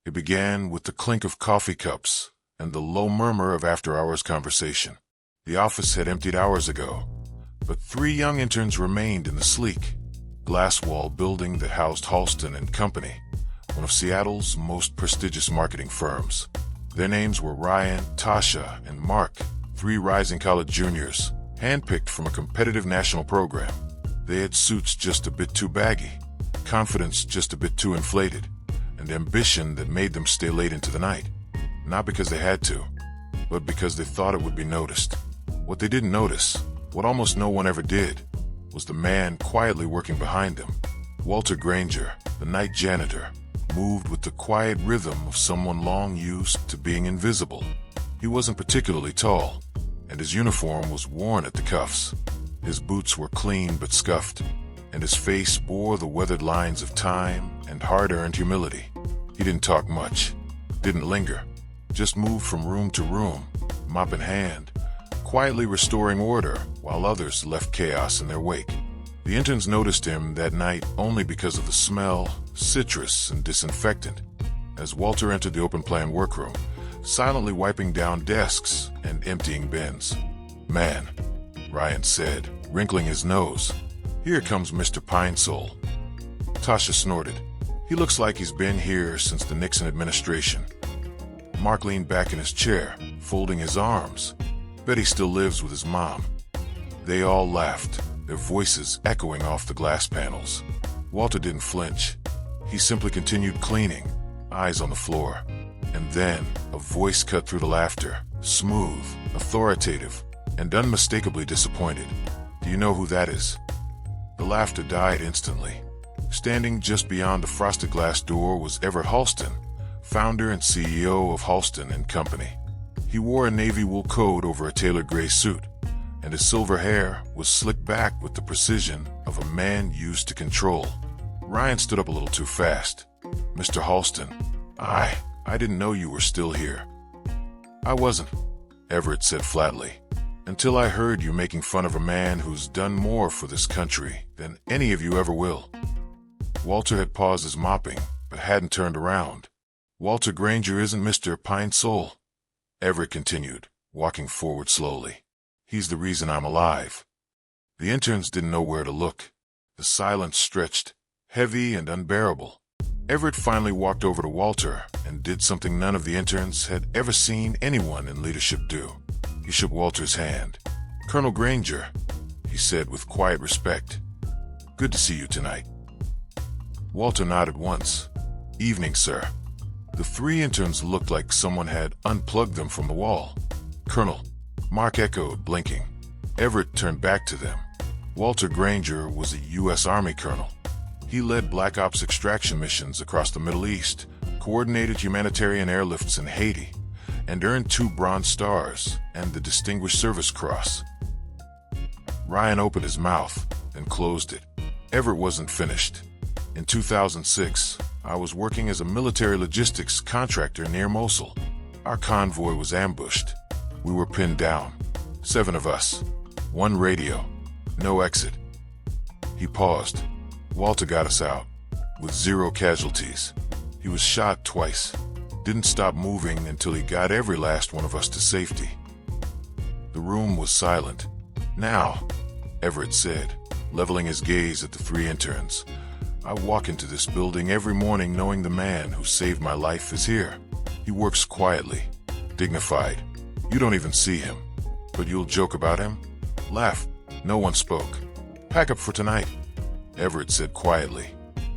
It began with the clink of coffee cups and the low murmur of after-hours conversation. The office had emptied hours ago, but 3 young interns remained in the sleek, glass-wall building that housed Halston and Company, one of Seattle's most prestigious marketing firms. Their names were Ryan, Tasha, and Mark, 3 rising college juniors, handpicked from a competitive national program. They had suits just a bit too baggy, confidence just a bit too inflated, and ambition that made them stay late into the night. Not because they had to, but because they thought it would be noticed. What they didn't notice, what almost no one ever did, was the man quietly working behind them. Walter Granger, the night janitor, moved with the quiet rhythm of someone long used to being invisible. He wasn't particularly tall, and his uniform was worn at the cuffs. His boots were clean but scuffed, and his face bore the weathered lines of time and hard-earned humility. He didn't talk much, didn't linger, just moved from room to room, mop in hand, quietly restoring order while others left chaos in their wake. The interns noticed him that night only because of the smell, citrus, and disinfectant, as Walter entered the open-plan workroom, silently wiping down desks and emptying bins. "Man," Ryan said, wrinkling his nose. "Here comes Mr. Pinesole." Tasha snorted. "He looks like he's been here since the Nixon administration." Mark leaned back in his chair, folding his arms. "Bet he still lives with his mom." They all laughed, their voices echoing off the glass panels. Walter didn't flinch. He simply continued cleaning, eyes on the floor. And then, a voice cut through the laughter, smooth, authoritative, and unmistakably disappointed. "Do you know who that is?" The laughter died instantly. Standing just beyond the frosted glass door was Everett Halston, founder and CEO of Halston and Company. He wore a navy wool coat over a tailored gray suit, and his silver hair was slicked back with the precision of a man used to control. Ryan stood up a little too fast. "Mr. Halston, I didn't know you were still here." "I wasn't," Everett said flatly, "until I heard you making fun of a man who's done more for this country than any of you ever will." Walter had paused his mopping, but hadn't turned around. "Walter Granger isn't Mr. Pinesole," Everett continued, walking forward slowly. "He's the reason I'm alive." The interns didn't know where to look. The silence stretched, heavy and unbearable. Everett finally walked over to Walter and did something none of the interns had ever seen anyone in leadership do. He shook Walter's hand. "Colonel Granger," he said with quiet respect, "good to see you tonight." Walter nodded once. "Evening, sir." The 3 interns looked like someone had unplugged them from the wall. "Colonel," Mark echoed, blinking. Everett turned back to them. Walter Granger was a U.S. Army colonel. He led Black Ops extraction missions across the Middle East, coordinated humanitarian airlifts in Haiti, and earned 2 Bronze Stars and the Distinguished Service Cross. Ryan opened his mouth, then closed it. Everett wasn't finished. "In 2006, I was working as a military logistics contractor near Mosul. Our convoy was ambushed. We were pinned down. 7 of us. 1 radio. No exit." He paused. "Walter got us out, with 0 casualties. He was shot twice. Didn't stop moving until he got every last one of us to safety." The room was silent. "Now," Everett said, leveling his gaze at the 3 interns, "I walk into this building every morning knowing the man who saved my life is here. He works quietly, dignified. You don't even see him, but you'll joke about him, laugh." No one spoke. "Pack up for tonight," Everett said quietly,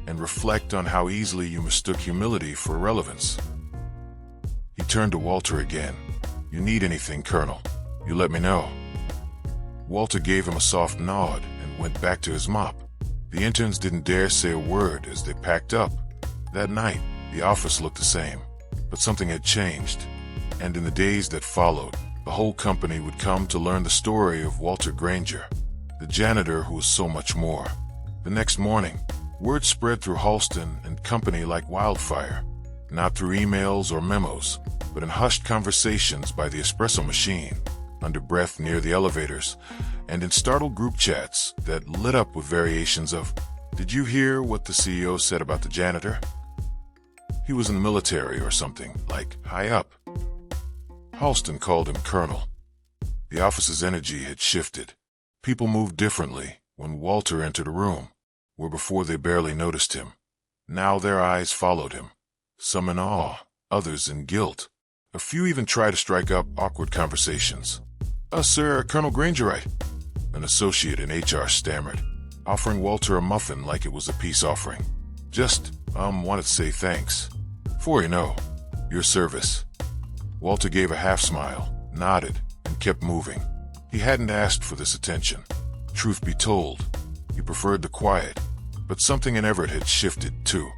"and reflect on how easily you mistook humility for irrelevance." He turned to Walter again. "You need anything, Colonel, you let me know." Walter gave him a soft nod and went back to his mop. The interns didn't dare say a word as they packed up. That night, the office looked the same, but something had changed. And in the days that followed, the whole company would come to learn the story of Walter Granger, the janitor who was so much more. The next morning, word spread through Halston and Company like wildfire, not through emails or memos, but in hushed conversations by the espresso machine, under breath near the elevators, and in startled group chats that lit up with variations of, "Did you hear what the CEO said about the janitor?" He was in the military or something, like high up. Halston called him Colonel. The office's energy had shifted. People moved differently when Walter entered a room, where before they barely noticed him. Now their eyes followed him, some in awe, others in guilt. A few even tried to strike up awkward conversations. Sir, Colonel Granger, right?" An associate in HR stammered, offering Walter a muffin like it was a peace offering. "Just, wanted to say thanks. For, your service." Walter gave a half-smile, nodded, and kept moving. He hadn't asked for this attention. Truth be told, he preferred the quiet, but something in Everett had shifted, too.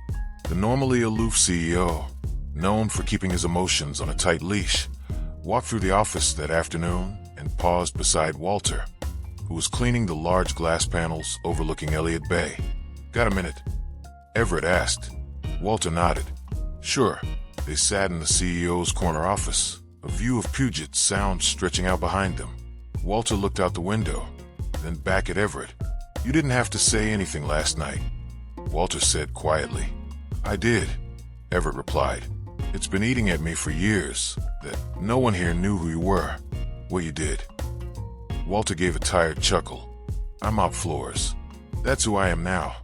The normally aloof CEO, known for keeping his emotions on a tight leash, walked through the office that afternoon and paused beside Walter, who was cleaning the large glass panels overlooking Elliott Bay. "Got a minute?" Everett asked. Walter nodded. "Sure." They sat in the CEO's corner office, a view of Puget Sound stretching out behind them. Walter looked out the window, then back at Everett. "You didn't have to say anything last night," Walter said quietly. "I did," Everett replied. "It's been eating at me for years that no one here knew who you were, what you did." Walter gave a tired chuckle. "I mop floors. That's who I am now."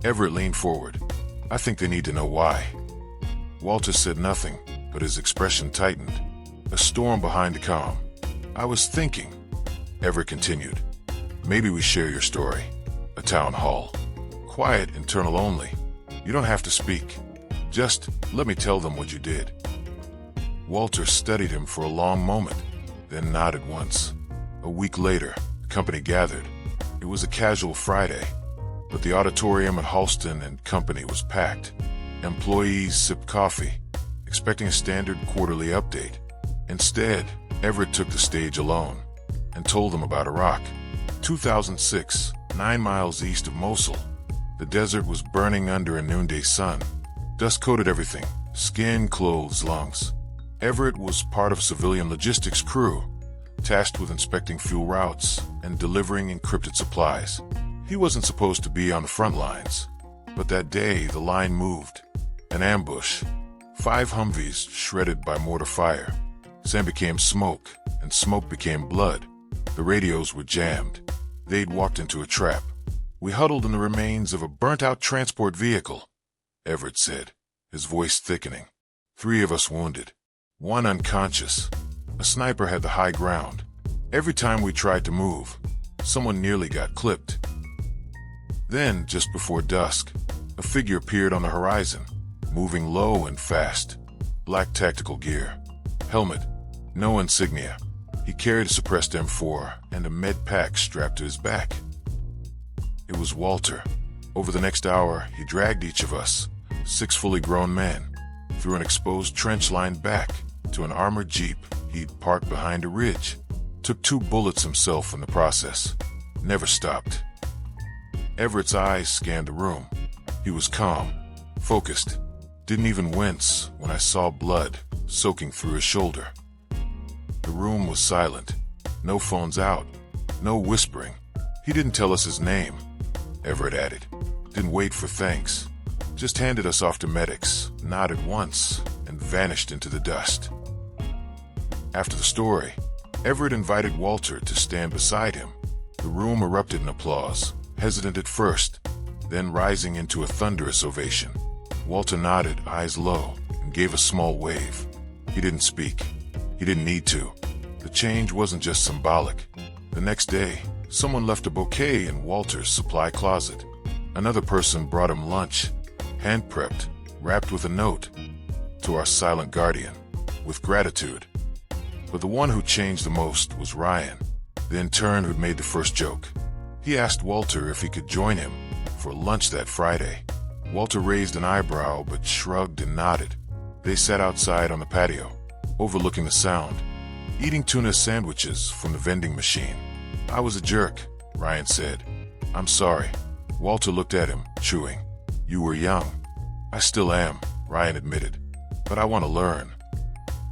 Everett leaned forward. "I think they need to know why." Walter said nothing, but his expression tightened. A storm behind the calm. "I was thinking," Everett continued, "maybe we share your story. A town hall. Quiet, internal only. You don't have to speak. Just let me tell them what you did." Walter studied him for a long moment, then nodded once. A week later, the company gathered. It was a casual Friday, but the auditorium at Halston and Company was packed. Employees sipped coffee, expecting a standard quarterly update. Instead, Everett took the stage alone and told them about Iraq. 2006, 9 miles east of Mosul. The desert was burning under a noonday sun. Dust coated everything, skin, clothes, lungs. Everett was part of a civilian logistics crew, tasked with inspecting fuel routes and delivering encrypted supplies. He wasn't supposed to be on the front lines, but that day the line moved. An ambush. 5 Humvees shredded by mortar fire. Sand became smoke, and smoke became blood. The radios were jammed. They'd walked into a trap. "We huddled in the remains of a burnt-out transport vehicle," Everett said, his voice thickening. 3 of us wounded. 1 unconscious. A sniper had the high ground. Every time we tried to move, someone nearly got clipped. Then, just before dusk, a figure appeared on the horizon, moving low and fast. Black tactical gear. Helmet. No insignia. He carried a suppressed M4 and a med pack strapped to his back. It was Walter. Over the next hour, he dragged each of us, 6 fully grown men, through an exposed trench-lined back to an armored jeep he'd parked behind a ridge. Took 2 bullets himself in the process. Never stopped. Everett's eyes scanned the room. He was calm, focused. Didn't even wince when I saw blood soaking through his shoulder. The room was silent. No phones out. No whispering. He didn't tell us his name, Everett added. Didn't wait for thanks. Just handed us off to medics, nodded once, and vanished into the dust. After the story, Everett invited Walter to stand beside him. The room erupted in applause, hesitant at first, then rising into a thunderous ovation. Walter nodded, eyes low, and gave a small wave. He didn't speak. He didn't need to. The change wasn't just symbolic. The next day, someone left a bouquet in Walter's supply closet. Another person brought him lunch, hand-prepped, wrapped with a note. To our silent guardian, with gratitude. But the one who changed the most was Ryan, the intern who'd made the first joke. He asked Walter if he could join him for lunch that Friday. Walter raised an eyebrow but shrugged and nodded. They sat outside on the patio, overlooking the sound, eating tuna sandwiches from the vending machine. "I was a jerk," Ryan said. "I'm sorry." Walter looked at him, chewing. "You were young." "I still am," Ryan admitted. "But I want to learn."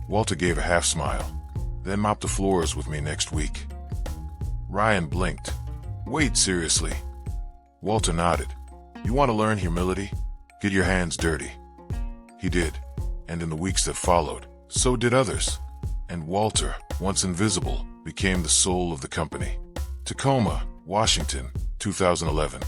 Walter gave a half-smile. "Then mop the floors with me next week." Ryan blinked. "Wait, seriously?" Walter nodded. "You want to learn humility? Get your hands dirty." He did, and in the weeks that followed, so did others. And Walter, once invisible, became the soul of the company. Tacoma, Washington, 2011.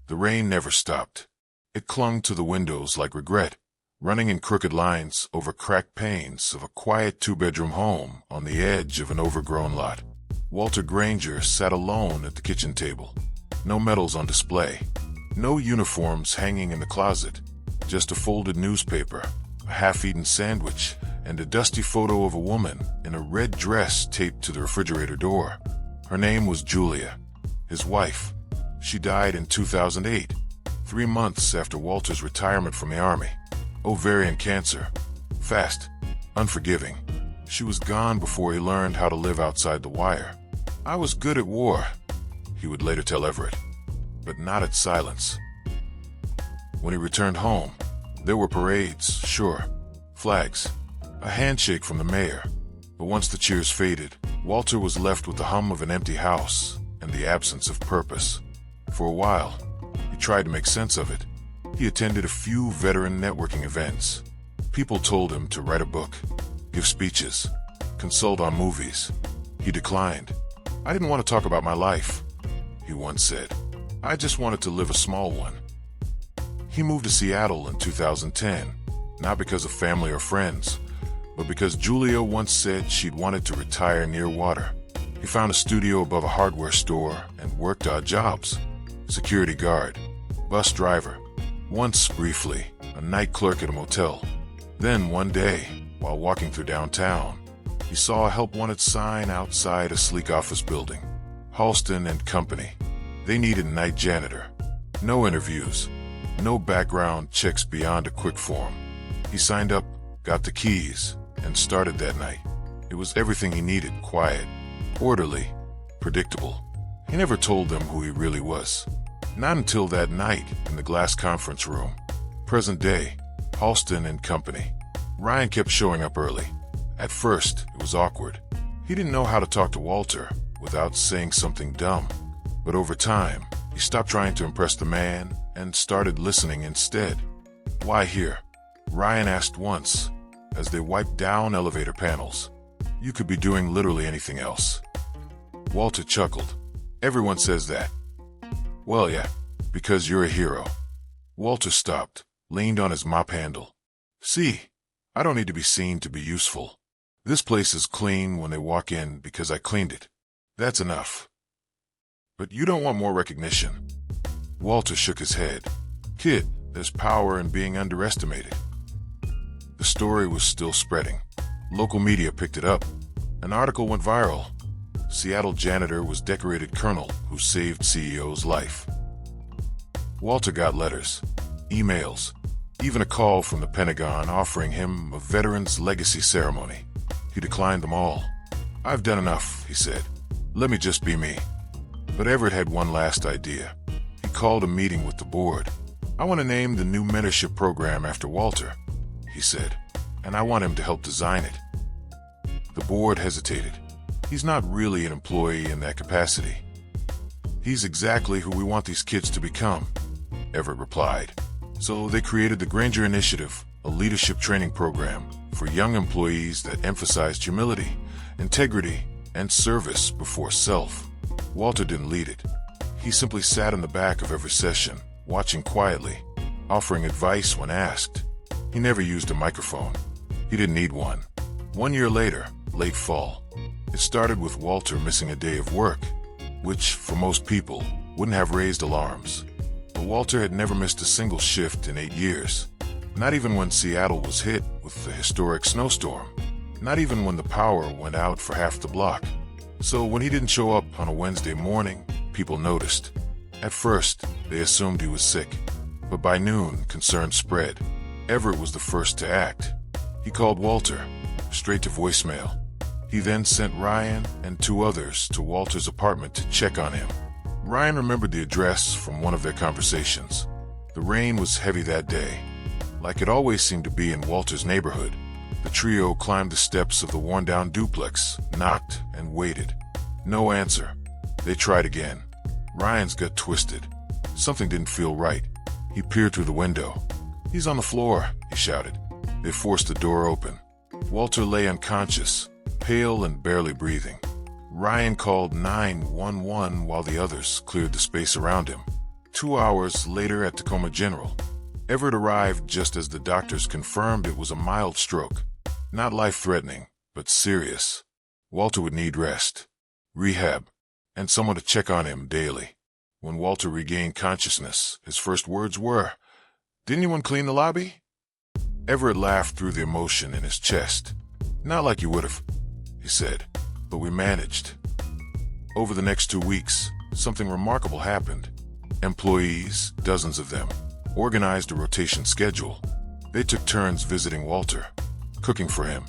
The rain never stopped. It clung to the windows like regret, running in crooked lines over cracked panes of a quiet two-bedroom home on the edge of an overgrown lot. Walter Granger sat alone at the kitchen table. No medals on display. No uniforms hanging in the closet. Just a folded newspaper, a half-eaten sandwich, and a dusty photo of a woman in a red dress taped to the refrigerator door. Her name was Julia, his wife. She died in 2008, 3 months after Walter's retirement from the Army. Ovarian cancer. Fast. Unforgiving. She was gone before he learned how to live outside the wire. "I was good at war," he would later tell Everett, "but not at silence." When he returned home, there were parades, sure, flags, a handshake from the mayor. But once the cheers faded, Walter was left with the hum of an empty house and the absence of purpose. For a while, he tried to make sense of it. He attended a few veteran networking events. People told him to write a book, give speeches, consult on movies. He declined. "I didn't want to talk about my life," he once said. "I just wanted to live a small one." He moved to Seattle in 2010, not because of family or friends, but because Julia once said she'd wanted to retire near water. He found a studio above a hardware store and worked odd jobs. Security guard, bus driver, once briefly a night clerk at a motel. Then one day, while walking through downtown, he saw a help wanted sign outside a sleek office building. Halston and Company. They needed a night janitor. No interviews, no background checks beyond a quick form. He signed up, got the keys, and started that night. It was everything he needed: quiet, orderly, predictable. He never told them who he really was. Not until that night in the glass conference room. Present day, Halston and Company. Ryan kept showing up early. At first, it was awkward. He didn't know how to talk to Walter without saying something dumb. But over time, he stopped trying to impress the man and started listening instead. "Why here?" Ryan asked once, as they wiped down elevator panels. "You could be doing literally anything else." Walter chuckled. "Everyone says that." "Well, yeah, because you're a hero." Walter stopped, leaned on his mop handle. "See, I don't need to be seen to be useful. This place is clean when they walk in because I cleaned it. That's enough." "But you don't want more recognition." Walter shook his head. "Kid, there's power in being underestimated." The story was still spreading. Local media picked it up. An article went viral. Seattle janitor was decorated colonel who saved CEO's life. Walter got letters, emails, even a call from the Pentagon offering him a veteran's legacy ceremony. He declined them all. "I've done enough," he said. "Let me just be me." But Everett had one last idea. He called a meeting with the board. "I want to name the new mentorship program after Walter," he said, "and I want him to help design it." The board hesitated. "He's not really an employee in that capacity." "He's exactly who we want these kids to become," Everett replied. So they created the Granger Initiative, a leadership training program for young employees that emphasized humility, integrity, and service before self. Walter didn't lead it. He simply sat in the back of every session, watching quietly, offering advice when asked. He never used a microphone. He didn't need one. 1 year later, late fall, it started with Walter missing a day of work, which, for most people, wouldn't have raised alarms. But Walter had never missed a single shift in 8 years. Not even when Seattle was hit with the historic snowstorm. Not even when the power went out for half the block. So when he didn't show up on a Wednesday morning, people noticed. At first, they assumed he was sick. But by noon, concern spread. Everett was the first to act. He called Walter, straight to voicemail. He then sent Ryan and 2 others to Walter's apartment to check on him. Ryan remembered the address from one of their conversations. The rain was heavy that day. Like it always seemed to be in Walter's neighborhood, the trio climbed the steps of the worn-down duplex, knocked, and waited. No answer. They tried again. Ryan's gut twisted. Something didn't feel right. He peered through the window. "He's on the floor," he shouted. They forced the door open. Walter lay unconscious, pale and barely breathing. Ryan called 911 while the others cleared the space around him. 2 hours later at Tacoma General, Everett arrived just as the doctors confirmed it was a mild stroke. Not life-threatening, but serious. Walter would need rest, rehab, and someone to check on him daily. When Walter regained consciousness, his first words were, "Didn't anyone clean the lobby?" Everett laughed through the emotion in his chest. "Not like you would have," he said, "but we managed." Over the next 2 weeks, something remarkable happened. Employees, dozens of them, organized a rotation schedule. They took turns visiting Walter, cooking for him,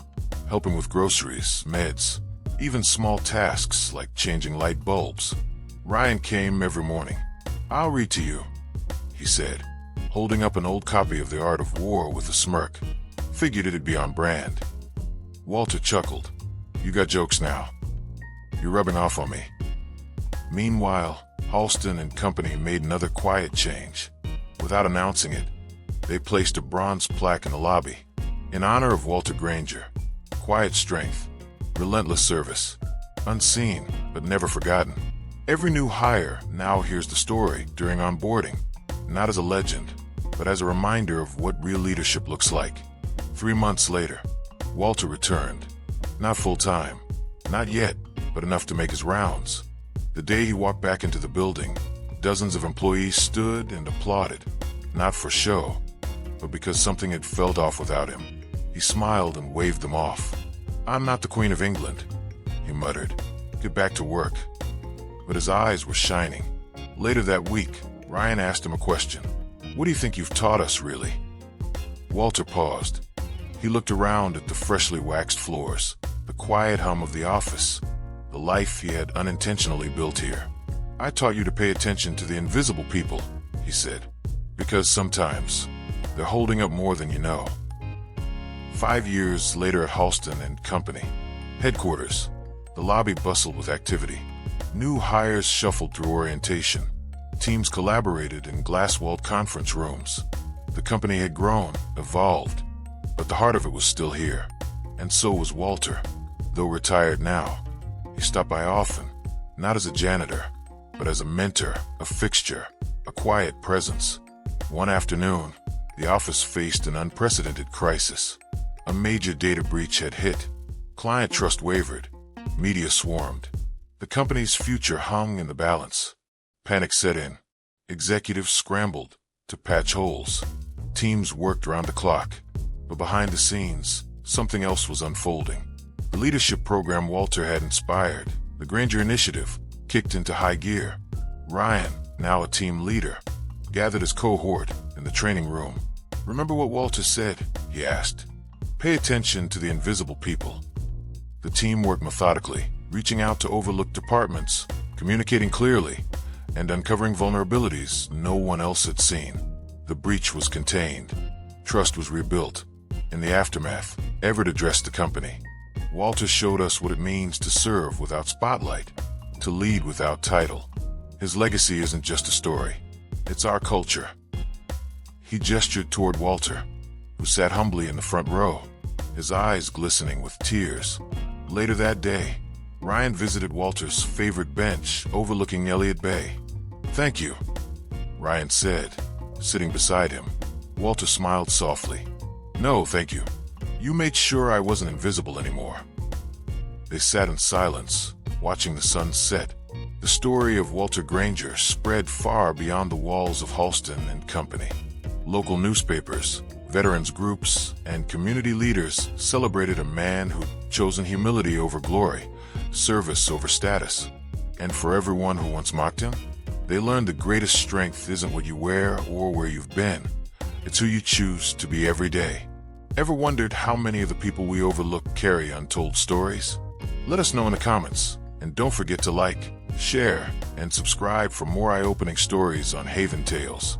helping with groceries, meds, even small tasks like changing light bulbs. Ryan came every morning. "I'll read to you," he said, holding up an old copy of The Art of War with a smirk. Figured it'd be on brand. Walter chuckled. "You got jokes now. You're rubbing off on me." Meanwhile, Halston and company made another quiet change. Without announcing it, they placed a bronze plaque in the lobby in honor of Walter Granger. Quiet strength, relentless service, unseen but never forgotten. Every new hire now hears the story during onboarding, not as a legend, but as a reminder of what real leadership looks like. 3 months later, Walter returned. Not full-time, not yet, but enough to make his rounds. The day he walked back into the building, dozens of employees stood and applauded, not for show, but because something had felt off without him. He smiled and waved them off. "I'm not the Queen of England," he muttered. "Get back to work." But his eyes were shining. Later that week, Ryan asked him a question. "What do you think you've taught us, really?" Walter paused. He looked around at the freshly waxed floors, the quiet hum of the office, the life he had unintentionally built here. "I taught you to pay attention to the invisible people," he said, "because sometimes they're holding up more than you know." 5 years later at Halston and Company headquarters, the lobby bustled with activity. New hires shuffled through orientation. Teams collaborated in glass-walled conference rooms. The company had grown, evolved, but the heart of it was still here. And so was Walter. Though retired now, he stopped by often, not as a janitor, but as a mentor, a fixture, a quiet presence. One afternoon, the office faced an unprecedented crisis. A major data breach had hit. Client trust wavered. Media swarmed. The company's future hung in the balance. Panic set in. Executives scrambled to patch holes. Teams worked around the clock. But behind the scenes, something else was unfolding. The leadership program Walter had inspired, the Granger Initiative, kicked into high gear. Ryan, now a team leader, gathered his cohort in the training room. "Remember what Walter said?" he asked. "Pay attention to the invisible people." The team worked methodically, reaching out to overlooked departments, communicating clearly, and uncovering vulnerabilities no one else had seen. The breach was contained. Trust was rebuilt. In the aftermath, Everett addressed the company. "Walter showed us what it means to serve without spotlight, to lead without title. His legacy isn't just a story. It's our culture." He gestured toward Walter, who sat humbly in the front row, his eyes glistening with tears. Later that day, Ryan visited Walter's favorite bench overlooking Elliott Bay. "Thank you," Ryan said, sitting beside him. Walter smiled softly. "No, thank you. You made sure I wasn't invisible anymore." They sat in silence, watching the sun set. The story of Walter Granger spread far beyond the walls of Halston and Company. Local newspapers, veterans groups, and community leaders celebrated a man who'd chosen humility over glory, service over status. And for everyone who once mocked him, they learned the greatest strength isn't what you wear or where you've been. It's who you choose to be every day. Ever wondered how many of the people we overlook carry untold stories? Let us know in the comments, and don't forget to like, share, and subscribe for more eye-opening stories on Haven Tales.